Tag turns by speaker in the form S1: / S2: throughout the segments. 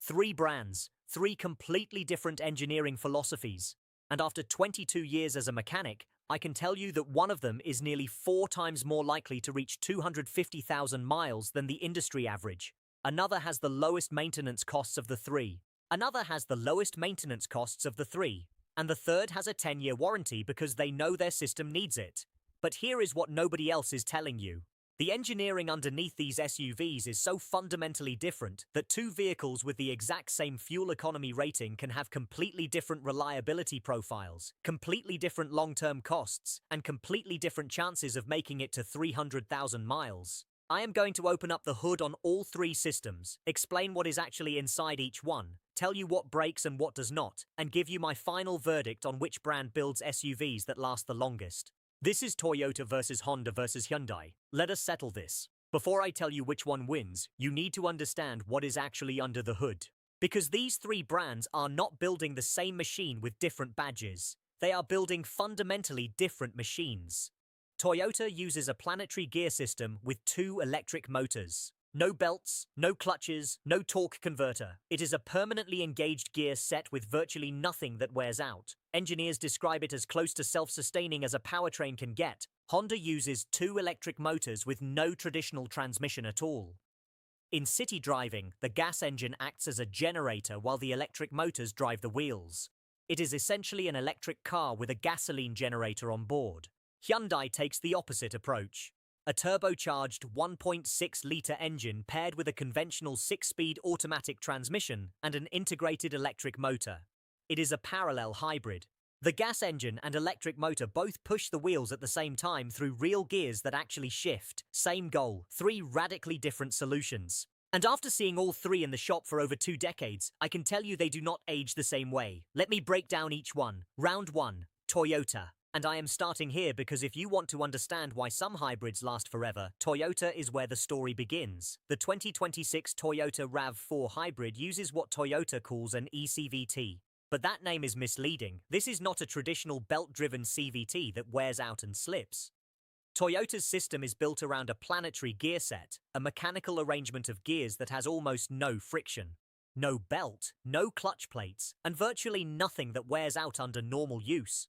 S1: Three brands, three completely different engineering philosophies. And after 22 years as a mechanic, I can tell you that one of them is nearly 4 times more likely to reach 250,000 miles than the industry average. Another has the lowest maintenance costs of the three. And the third has a 10-year warranty because they know their system needs it. But here is what nobody else is telling you. The engineering underneath these SUVs is so fundamentally different that two vehicles with the exact same fuel economy rating can have completely different reliability profiles, completely different long-term costs, and completely different chances of making it to 300,000 miles. I am going to open up the hood on all three systems, explain what is actually inside each one, tell you what breaks and what does not, and give you my final verdict on which brand builds SUVs that last the longest. This is Toyota versus Honda versus Hyundai. Let us settle this. Before I tell you which one wins, you need to understand what is actually under the hood. Because these three brands are not building the same machine with different badges. They are building fundamentally different machines. Toyota uses a planetary gear system with 2 electric motors. No belts, no clutches, no torque converter. It is a permanently engaged gear set with virtually nothing that wears out. Engineers describe it as close to self-sustaining as a powertrain can get. Honda uses 2 electric motors with no traditional transmission at all. In city driving, the gas engine acts as a generator while the electric motors drive the wheels. It is essentially an electric car with a gasoline generator on board. Hyundai takes the opposite approach. A turbocharged 1.6-litre engine paired with a conventional 6-speed automatic transmission and an integrated electric motor. It is a parallel hybrid. The gas engine and electric motor both push the wheels at the same time through real gears that actually shift. Same goal, 3 radically different solutions. And after seeing all 3 in the shop for over 2 decades, I can tell you they do not age the same way. Let me break down each one. Round 1, Toyota. And I am starting here because if you want to understand why some hybrids last forever, Toyota is where the story begins. The 2026 Toyota RAV4 hybrid uses what Toyota calls an eCVT. But that name is misleading. This is not a traditional belt-driven CVT that wears out and slips. Toyota's system is built around a planetary gear set, a mechanical arrangement of gears that has almost no friction. No belt, no clutch plates, and virtually nothing that wears out under normal use.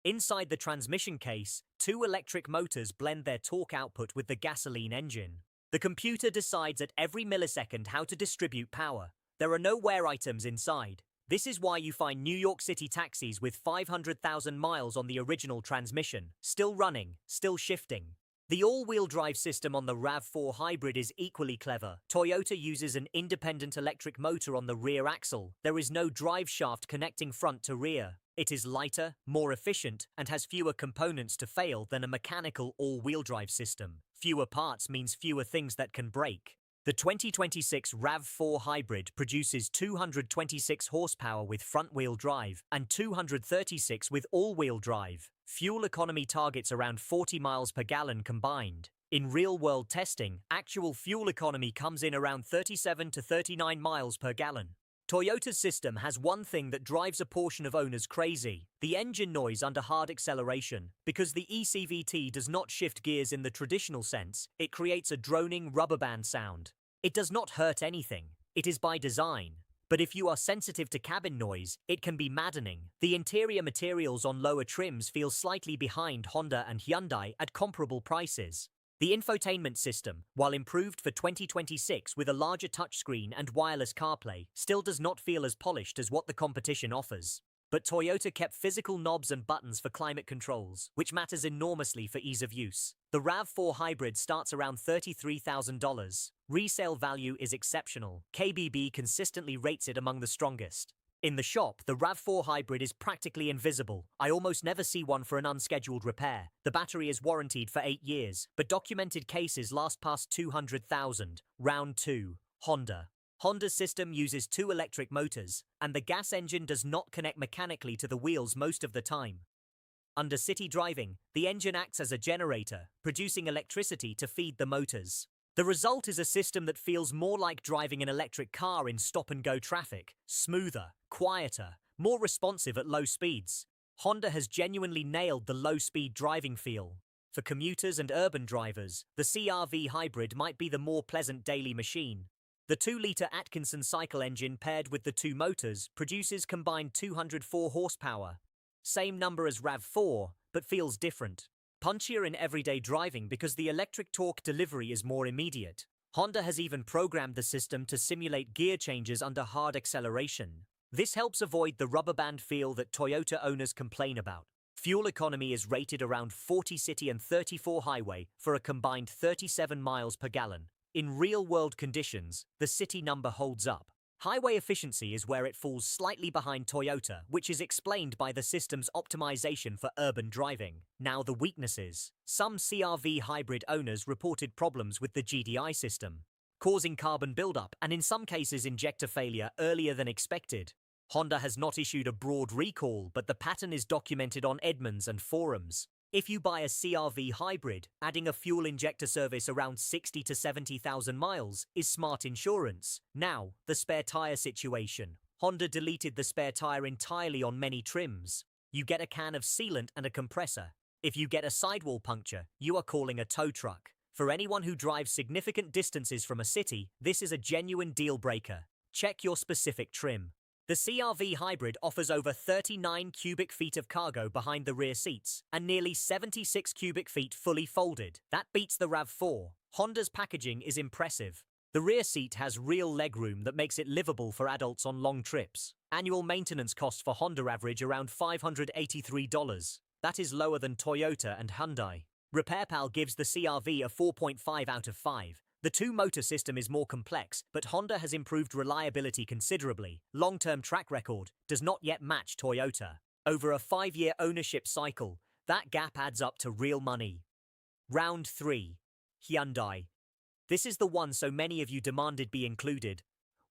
S1: Inside the transmission case, 2 electric motors blend their torque output with the gasoline engine. The computer decides at every millisecond how to distribute power. There are no wear items inside. This is why you find New York City taxis with 500,000 miles on the original transmission, still running, still shifting. The all-wheel drive system on the RAV4 hybrid is equally clever. Toyota uses an independent electric motor on the rear axle. There is no drive shaft connecting front to rear. It is lighter, more efficient, and has fewer components to fail than a mechanical all-wheel drive system. Fewer parts means fewer things that can break. The 2026 RAV4 hybrid produces 226 horsepower with front-wheel drive and 236 with all-wheel drive. Fuel economy targets around 40 miles per gallon combined. In real-world testing, actual fuel economy comes in around 37 to 39 miles per gallon. Toyota's system has one thing that drives a portion of owners crazy: the engine noise under hard acceleration. Because the eCVT does not shift gears in the traditional sense, it creates a droning rubber band sound. It does not hurt anything. It is by design. But if you are sensitive to cabin noise, it can be maddening. The interior materials on lower trims feel slightly behind Honda and Hyundai at comparable prices. The infotainment system, while improved for 2026 with a larger touchscreen and wireless CarPlay, still does not feel as polished as what the competition offers. But Toyota kept physical knobs and buttons for climate controls, which matters enormously for ease of use. The RAV4 hybrid starts around $33,000. Resale value is exceptional. KBB consistently rates it among the strongest. In the shop, the RAV4 hybrid is practically invisible. I almost never see one for an unscheduled repair. The battery is warranted for 8 years, but documented cases last past 200,000. Round 2. Honda. Honda's system uses 2 electric motors, and the gas engine does not connect mechanically to the wheels most of the time. Under city driving, the engine acts as a generator, producing electricity to feed the motors. The result is a system that feels more like driving an electric car in stop-and-go traffic, smoother, quieter, more responsive at low speeds. Honda has genuinely nailed the low-speed driving feel. For commuters and urban drivers, the CR-V hybrid might be the more pleasant daily machine. The 2-litre Atkinson cycle engine paired with the two motors produces combined 204 horsepower. Same number as RAV4, but feels different. Punchier in everyday driving because the electric torque delivery is more immediate. Honda has even programmed the system to simulate gear changes under hard acceleration. This helps avoid the rubber band feel that Toyota owners complain about. Fuel economy is rated around 40 city and 34 highway for a combined 37 miles per gallon. In real-world conditions, the city number holds up. Highway efficiency is where it falls slightly behind Toyota, which is explained by the system's optimization for urban driving. Now the weaknesses. Some CR-V hybrid owners reported problems with the GDI system, causing carbon buildup and in some cases injector failure earlier than expected. Honda has not issued a broad recall, but the pattern is documented on Edmunds and forums. If you buy a CR-V hybrid, adding a fuel injector service around 60 to 70,000 miles is smart insurance. Now, the spare tire situation. Honda deleted the spare tire entirely on many trims. You get a can of sealant and a compressor. If you get a sidewall puncture, you are calling a tow truck. For anyone who drives significant distances from a city, this is a genuine deal breaker. Check your specific trim. The CR-V hybrid offers over 39 cubic feet of cargo behind the rear seats and nearly 76 cubic feet fully folded. That beats the RAV4. Honda's packaging is impressive. The rear seat has real legroom that makes it livable for adults on long trips. Annual maintenance cost for Honda average around $583. That is lower than Toyota and Hyundai. RepairPal gives the CR-V a 4.5 out of 5. The two-motor system is more complex, but Honda has improved reliability considerably. Long-term track record does not yet match Toyota. Over a 5-year ownership cycle, that gap adds up to real money. Round 3. Hyundai. This is the one so many of you demanded be included.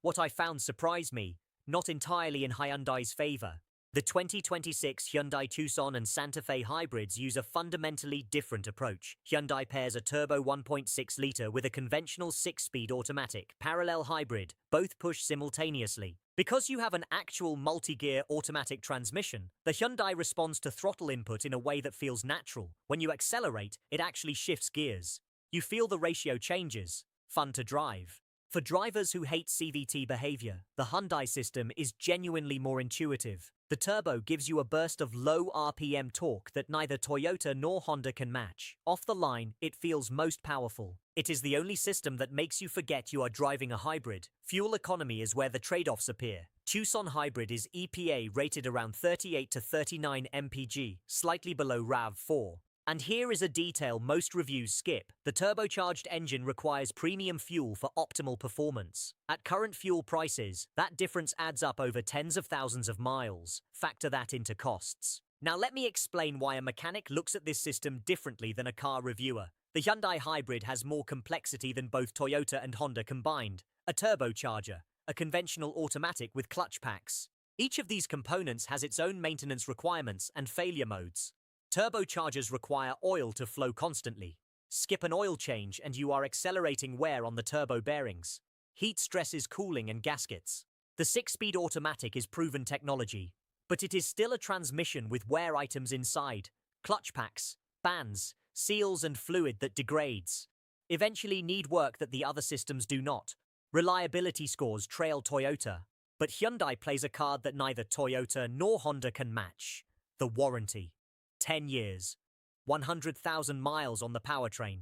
S1: What I found surprised me, not entirely in Hyundai's favor. The 2026 Hyundai Tucson and Santa Fe hybrids use a fundamentally different approach. Hyundai pairs a turbo 1.6-litre with a conventional 6-speed automatic parallel hybrid, both push simultaneously. Because you have an actual multi-gear automatic transmission, the Hyundai responds to throttle input in a way that feels natural. When you accelerate, it actually shifts gears. You feel the ratio changes. Fun to drive. For drivers who hate CVT behavior, the Hyundai system is genuinely more intuitive. The turbo gives you a burst of low RPM torque that neither Toyota nor Honda can match. Off the line, it feels most powerful. It is the only system that makes you forget you are driving a hybrid. Fuel economy is where the trade-offs appear. Tucson hybrid is EPA rated around 38 to 39 mpg, slightly below RAV4. And here is a detail most reviews skip. The turbocharged engine requires premium fuel for optimal performance. At current fuel prices, that difference adds up over tens of thousands of miles. Factor that into costs. Now let me explain why a mechanic looks at this system differently than a car reviewer. The Hyundai hybrid has more complexity than both Toyota and Honda combined. A turbocharger, a conventional automatic with clutch packs. Each of these components has its own maintenance requirements and failure modes. Turbochargers require oil to flow constantly. Skip an oil change and you are accelerating wear on the turbo bearings. Heat stresses cooling and gaskets. The 6-speed automatic is proven technology, but it is still a transmission with wear items inside, clutch packs, bands, seals and fluid that degrades. Eventually need work that the other systems do not. Reliability scores trail Toyota, but Hyundai plays a card that neither Toyota nor Honda can match. The warranty. 10 years, 100,000 miles on the powertrain.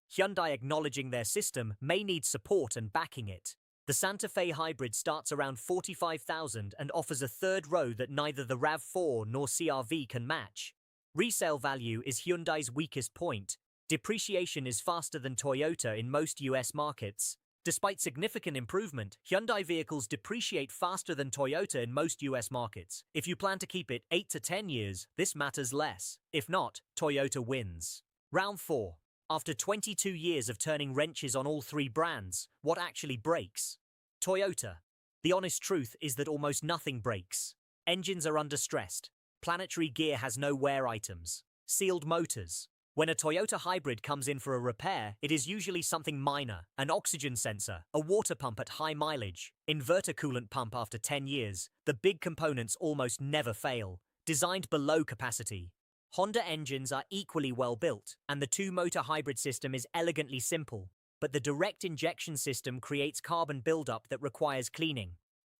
S1: Hyundai acknowledging their system may need support and backing it. The Santa Fe hybrid starts around 45,000 and offers a third row that neither the RAV4 nor CR-V can match. Resale value is Hyundai's weakest point. Depreciation is faster than Toyota in most US markets. Despite significant improvement, Hyundai vehicles depreciate faster than Toyota in most US markets. If you plan to keep it 8 to 10 years, this matters less. If not, Toyota wins. Round 4. After 22 years of turning wrenches on all three brands, what actually breaks? Toyota. The honest truth is that almost nothing breaks. Engines are under-stressed. Planetary gear has no wear items. Sealed motors. When a Toyota hybrid comes in for a repair, it is usually something minor, an oxygen sensor, a water pump at high mileage, inverter coolant pump after 10 years. The big components almost never fail, designed below capacity. Honda engines are equally well built, and the two-motor hybrid system is elegantly simple. but the direct injection system creates carbon buildup that requires cleaning.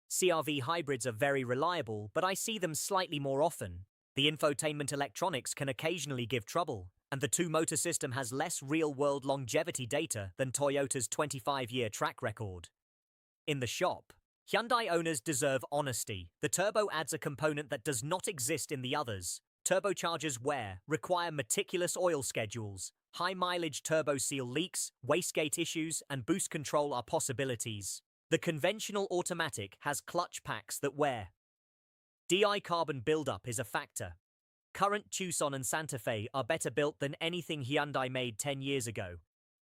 S1: CR-V hybrids are very reliable, but I see them slightly more often. The infotainment electronics can occasionally give trouble, and the two-motor system has less real-world longevity data than Toyota's 25-year track record. In the shop, Hyundai owners deserve honesty. The turbo adds a component that does not exist in the others. Turbochargers require meticulous oil schedules. High-mileage turbo seal leaks, wastegate issues, and boost control are possibilities. The conventional automatic has clutch packs that wear. DI carbon buildup is a factor. Current Tucson and Santa Fe are better built than anything Hyundai made 10 years ago.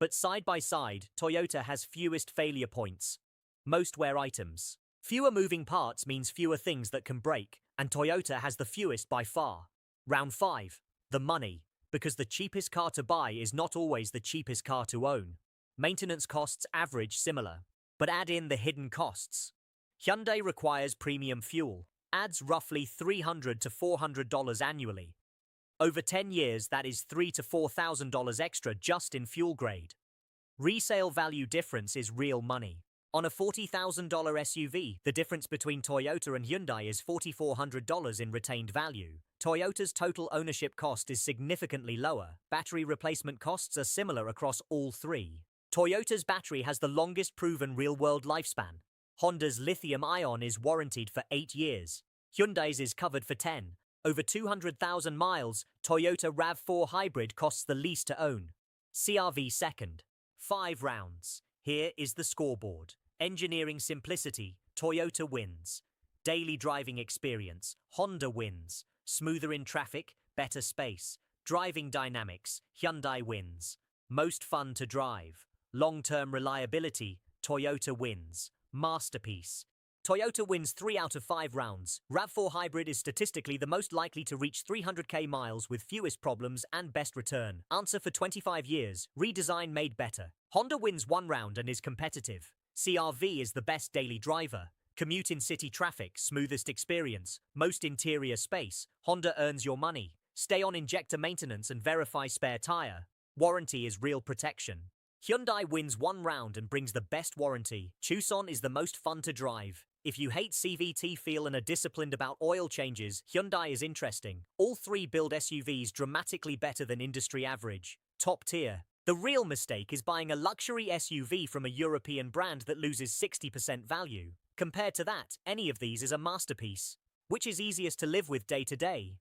S1: But side by side, Toyota has fewest failure points. Most wear items. Fewer moving parts means fewer things that can break, and Toyota has the fewest by far. Round 5. The money. Because the cheapest car to buy is not always the cheapest car to own. Maintenance costs average similar. But add in the hidden costs. Hyundai requires premium fuel, adds roughly $300 to $400 annually. Over 10 years, that is $3,000 to $4,000 extra just in fuel grade. Resale value difference is real money. On a $40,000 SUV, the difference between Toyota and Hyundai is $4,400 in retained value. Toyota's total ownership cost is significantly lower. Battery replacement costs are similar across all three. Toyota's battery has the longest proven real-world lifespan. Honda's lithium-ion is warranted for 8 years. Hyundai's is covered for 10. Over 200,000 miles, Toyota RAV4 Hybrid costs the least to own. CR-V second. 5 rounds. Here is the scoreboard. Engineering simplicity, Toyota wins. Daily driving experience, Honda wins. Smoother in traffic, better space. Driving dynamics, Hyundai wins. Most fun to drive. Long-term reliability, Toyota wins. Masterpiece. Toyota wins 3 out of 5 rounds. RAV4 Hybrid is statistically the most likely to reach 300k miles with fewest problems and best return. Answer for 25 years. Redesign made better. Honda wins 1 round and is competitive. CR-V is the best daily driver. Commute in city traffic, smoothest experience, most interior space. Honda earns your money. Stay on injector maintenance and verify spare tire. Warranty is real protection. Hyundai wins 1 round and brings the best warranty. Tucson is the most fun to drive. If you hate CVT feel and are disciplined about oil changes, Hyundai is interesting. All 3 build SUVs dramatically better than industry average. Top tier. The real mistake is buying a luxury SUV from a European brand that loses 60% value. Compared to that, any of these is a masterpiece. Which is easiest to live with day to day?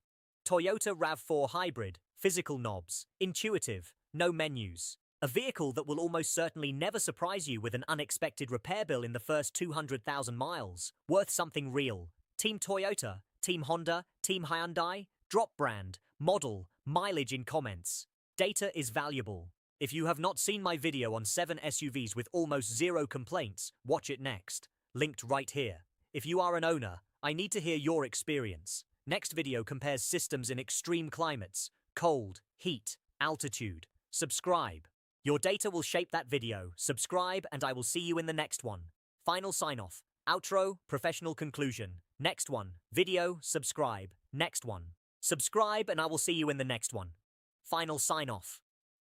S1: Toyota RAV4 Hybrid. Physical knobs. Intuitive. No menus. A vehicle that will almost certainly never surprise you with an unexpected repair bill in the first 200,000 miles. Worth something real. Team Toyota, Team Honda, Team Hyundai. Drop brand, model, mileage in comments. Data is valuable. If you have not seen my video on 7 SUVs with almost 0 complaints, watch it next. Linked right here. If you are an owner, I need to hear your experience. Next video compares systems in extreme climates. Cold, heat, altitude. Subscribe. Your data will shape that video. Subscribe and I will see you in the next one. Final sign-off. Outro, professional conclusion. Next one. Video, subscribe. Next one. Subscribe and I will see you in the next one. Final sign-off.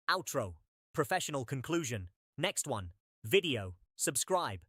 S1: Outro, professional conclusion. Next one. Video, subscribe.